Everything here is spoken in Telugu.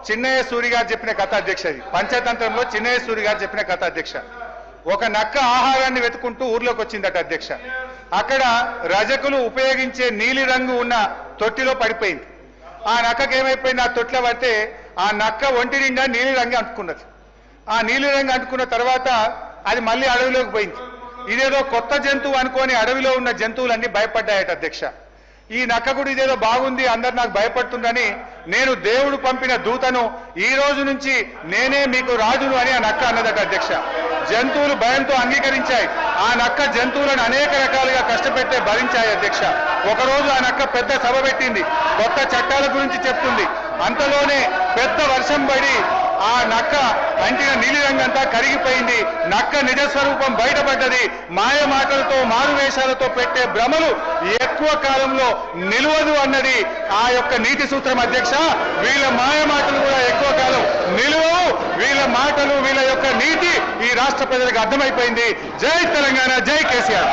చిన్నయ్య సూరి గారు చెప్పిన కథ అధ్యక్ష. ఇది పంచతంత్రంలో చిన్నయ్య సూరి గారు చెప్పిన కథ అధ్యక్ష. ఒక నక్క ఆహారాన్ని వెతుకుంటూ ఊర్లోకి వచ్చిందట అధ్యక్ష. అక్కడ రజకులు ఉపయోగించే నీలి రంగు ఉన్న తొట్టిలో పడిపోయింది. ఆ నక్కకి ఏమైపోయింది, ఆ తొట్టిలో పడితే ఆ నక్క ఒంటి నిండా నీలి రంగు అంటుకున్నది. ఆ నీలి రంగు అంటుకున్న తర్వాత అది మళ్ళీ అడవిలోకి పోయింది. ఇదేదో కొత్త జంతువు అనుకొని అడవిలో ఉన్న జంతువులన్నీ భయపడ్డాయట అధ్యక్ష. ఈ నక్క కూడా ఇదేదో బాగుంది, అందరు నాకు భయపడుతుందని నేను దేవుడు పంపిన దూతను ఈ రోజు నుంచి నేనే మీకు రాజును అని ఆ నక్క అన్నదట అధ్యక్ష. జంతువులు భయంతో అంగీకరించాయి. ఆ నక్క జంతువులను అనేక రకాలుగా కష్టపెట్టే భరించాయి అధ్యక్ష. ఒకరోజు ఆ నక్క పెద్ద సభ పెట్టింది, కొత్త చట్టాల గురించి చెప్తుంది. అంతలోనే పెద్ద వర్షం పడి ఆ నక్క అంటిన నీలిరంగంతా కరిగిపోయింది. నక్క నిజస్వరూపం బయటపడ్డది. మాయ మాటలతో మారువేషాలతో పెట్టే భ్రమలు ఎక్కువ కాలంలో నిలవదు అన్నది ఆ యొక్క నీతి సూత్రం అధ్యక్ష. వీళ్ళ మాయ మాటలు కూడా ఎక్కువ కాలం నిలవవు. వీళ్ళ మాటలు, వీళ్ళ యొక్క నీతి ఈ రాష్ట్ర ప్రజలకు అర్థమైపోయింది. జై తెలంగాణ, జై కేసీఆర్.